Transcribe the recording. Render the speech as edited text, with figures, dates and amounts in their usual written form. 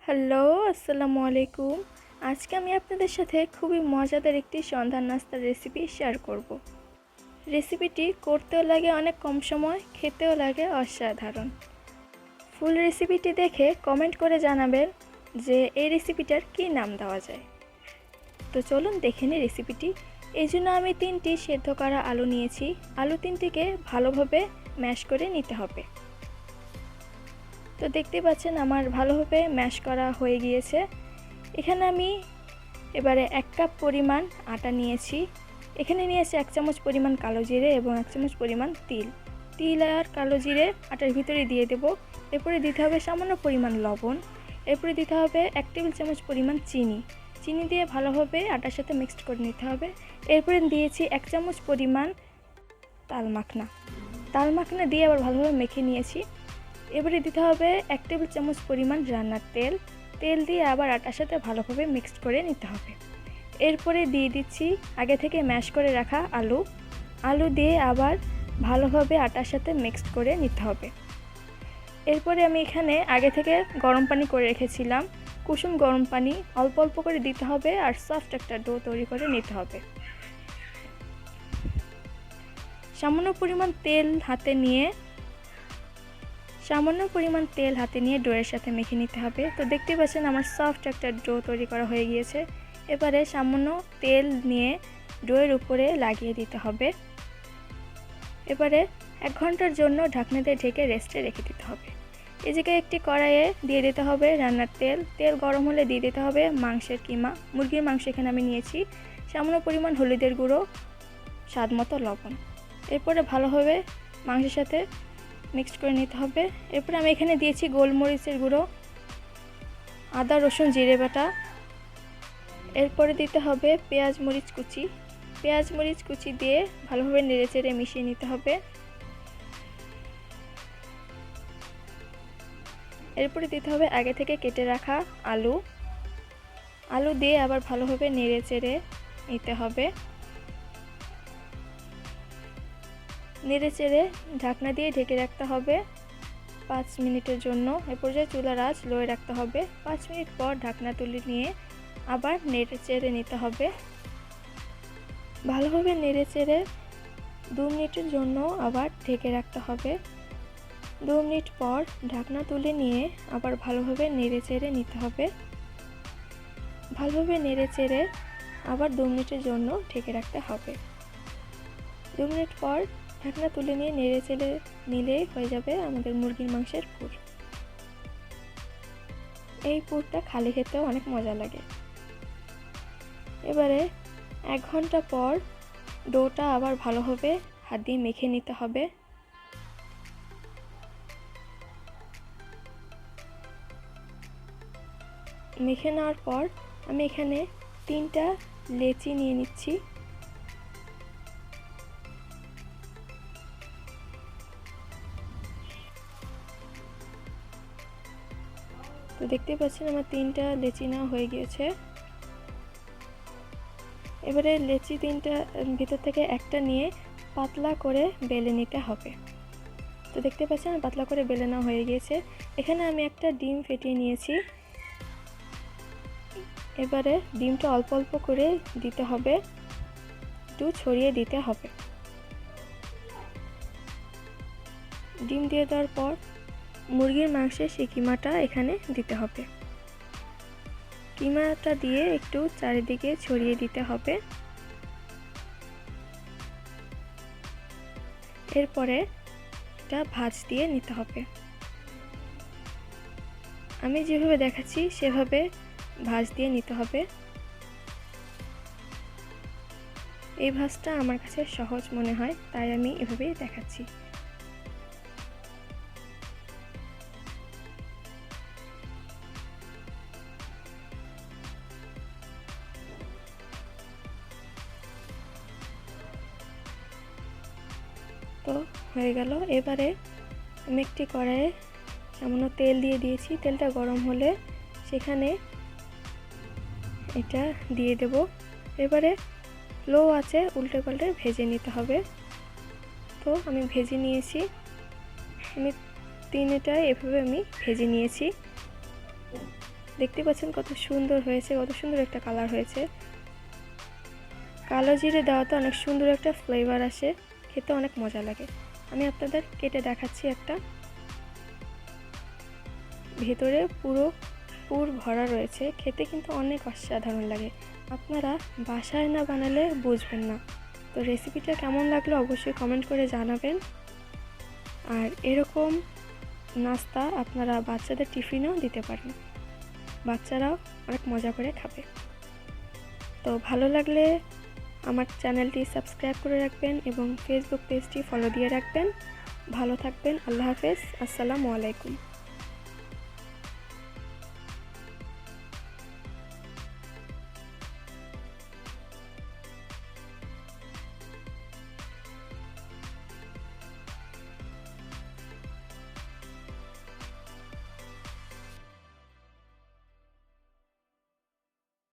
Hello, আসসালামু আলাইকুম। আজকে আমি আপনাদের সাথে খুবই মজাদার একটি সন্ধ্যার নাস্তার রেসিপি শেয়ার করব। রেসিপিটি করতেও লাগে অনেক কম সময়, খেতেও লাগে অসাধারণ। ফুল রেসিপিটি দেখে কমেন্ট করে জানাবেন যে এই রেসিপিটার কী নাম দেওয়া যায়। তো চলুন দেখে নিই রেসিপিটি। এই জন্য আমি 3টি সেদ্ধ করা আলু নিয়েছি। আলু 3টিকে ভালোভাবে ম্যাশ করে নিতে হবে। তো দেখতে পাচ্ছেন আমার ভালোভাবে ম্যাশ করা হয়ে গিয়েছে। এখানে আমি এবারে 1 কাপ পরিমাণ আটা নিয়েছি। এখানে নিয়েছি 1 চামচ পরিমাণ কালো জিরে এবং 1 চামচ পরিমাণ তিল। তিল আর কালো জিরে আটার ভিতরে দিয়ে দেব। এরপরে দিতে হবে সামান্য পরিমাণ লবণ। এরপরে দিতে হবে 1 টেবিল চামচ পরিমাণ চিনি। চিনি দিয়ে ভালোভাবে আটার সাথে মিক্সড করে নিতে হবে। এরপরে দিয়েছি 1 চামচ পরিমাণ তাল মাখনা। তাল মাখনা দিয়ে আবার ভালোভাবে মেখে নিয়েছি। এবারে দিতে হবে 1 টেবিল চামচ পরিমাণ রান্নার তেল। তেল দিয়ে আবার আটার সাথে ভালোভাবে মিক্সড করে নিতে হবে। এরপরে দিয়ে দিচ্ছি আগে থেকে ম্যাশ করে রাখা আলু। আলু দিয়ে আবার ভালোভাবে আটার সাথে মিক্সড করে নিতে হবে। এরপরে আমি এখানে আগে থেকে গরম পানি করে রেখেছিলাম। কুসুম গরম পানি অল্প অল্প করে দিতে হবে আর সফট একটা ডো তৈরি করে নিতে হবে। সামান্য পরিমাণ তেল হাতে নিয়ে ডোয়ের সাথে মেখে নিতে হবে। তো দেখতে পাচ্ছেন আমার সফট একটা ডো তৈরি করা হয়ে গিয়েছে। এবারে সামান্য তেল নিয়ে ডোয়ের উপরে লাগিয়ে দিতে হবে। এবারে 1 ঘন্টার জন্য ঢাকনা দিয়ে ঢেকে রেস্টে রেখে দিতে হবে। এই জায়গায় একটি কড়াইয়ে দিয়ে দিতে হবে রান্নার তেল। তেল গরম হলে দিয়ে দিতে হবে মাংসের কিমা। মুরগির মাংস এখানে আমি নিয়েছি। সামান্য পরিমাণ হলুদের গুঁড়ো, স্বাদ মতো লবণ। এরপরে ভালোভাবে মাংসের সাথে মিক্সড করে নিতে হবে। এরপরে আমি এখানে দিয়েছি গোলমরিচের গুঁড়ো, আদা রসুন জিরে বাটা। এরপরে দিতে হবে পেঁয়াজ মরিচ কুচি দিয়ে ভালোভাবে নেড়েচেড়ে মিশিয়ে নিতে হবে। এরপরে দিতে হবে আগে থেকে কেটে রাখা আলু দিয়ে আবার ভালোভাবে নেড়েচেড়ে নিতে হবে। নেড়েচেড়ে ঢাকনা দিয়ে ঢেকে রাখতে হবে 5 মিনিটের জন্য। এ পর্যায়ে চুলার আঁচ লোয়ে রাখতে হবে। 5 মিনিট পর ঢাকনা তুলে নিয়ে আবার নেড়েচেড়ে নিতে হবে। ভালোভাবে নেড়েচেড়ে 2 মিনিটের জন্য আবার ঢেকে রাখতে হবে। 2 মিনিট পর ঢাকনা তুলে নিয়ে আবার ভালোভাবে নেড়েচেড়ে নিতে হবে। ভালোভাবে নেড়েচেড়ে আবার 2 মিনিটের জন্য ঢেকে রাখতে হবে। 2 মিনিট পর ঢাকনা তুলে নিয়ে নেড়েচেড়ে নিলেই হয়ে যাবে আমাদের মুরগির মাংসের পুর। এই পুরটা খালি খেতেও অনেক মজা লাগে। এবারে 1 ঘন্টা পর ডোটা আবার ভালোভাবে হাত দিয়ে মেখে নিতে হবে। মেখে নেওয়ার পর আমি এখানে 3টা লেচি নিয়ে নিচ্ছি। তো দেখতে পাচ্ছেন আমার 3টা লেচি নেওয়া হয়ে গিয়েছে। এবারে লেচি 3টা ভিতর থেকে একটা নিয়ে পাতলা করে বেলে নিতে হবে। তো দেখতে পাচ্ছেন পাতলা করে বেলে নেওয়া হয়ে গিয়েছে। এখানে আমি একটা ডিম ফেটিয়ে নিয়েছি। এবারে ডিমটা অল্প অল্প করে দিতে হবে, একটু ছড়িয়ে দিতে হবে। ডিম দিয়ে দেওয়ার পর মুরগির মাংসের সেই কিমাটা এখানে দিতে হবে। কিমাটা দিয়ে একটু চারিদিকে ছড়িয়ে দিতে হবে। এরপরে এটা ভাঁজ দিয়ে নিতে হবে। আমি যেভাবে দেখাচ্ছি সেভাবে ভাঁজ দিয়ে নিতে হবে। এই ভাঁজটা আমার কাছে সহজ মনে হয়, তাই আমি এভাবেই দেখাচ্ছি। তো হয়ে গেল। এবারে আমি একটি কড়াইয়ে সামান্য তেল দিয়ে দিয়েছি। তেলটা গরম হলে সেখানে এটা দিয়ে দেব। এবারে লো আঁচে উল্টে পাল্টে ভেজে নিতে হবে। তো আমি ভেজে নিয়েছি। আমি 3টা এভাবে আমি ভেজে নিয়েছি। দেখতে পাচ্ছেন কত সুন্দর হয়েছে, কত সুন্দর একটা কালার হয়েছে। কালো জিরে দেওয়াতে অনেক সুন্দর একটা ফ্লেভার আসে, খেতে অনেক মজা লাগে। আমি আপনাদের কেটে দেখাচ্ছি একটা। ভেতরে পুরো পুর ভরা রয়েছে, খেতে কিন্তু অনেক অসাধারণ লাগে। আপনারা বাসায় না বানালে বুঝবেন না। তো রেসিপিটা কেমন লাগলো অবশ্যই কমেন্ট করে জানাবেন। আর এরকম নাস্তা আপনারা বাচ্চাদের টিফিনেও দিতে পারেন, বাচ্চারাও অনেক মজা করে খাবে। তো ভালো লাগলে আমার চ্যানেলটি সাবস্ক্রাইব করে রাখবেন এবং ফেসবুক পেজটি ফলো দিয়ে রাখবেন। ভালো থাকবেন। আল্লাহ হাফেজ। আসসালামু আলাইকুম।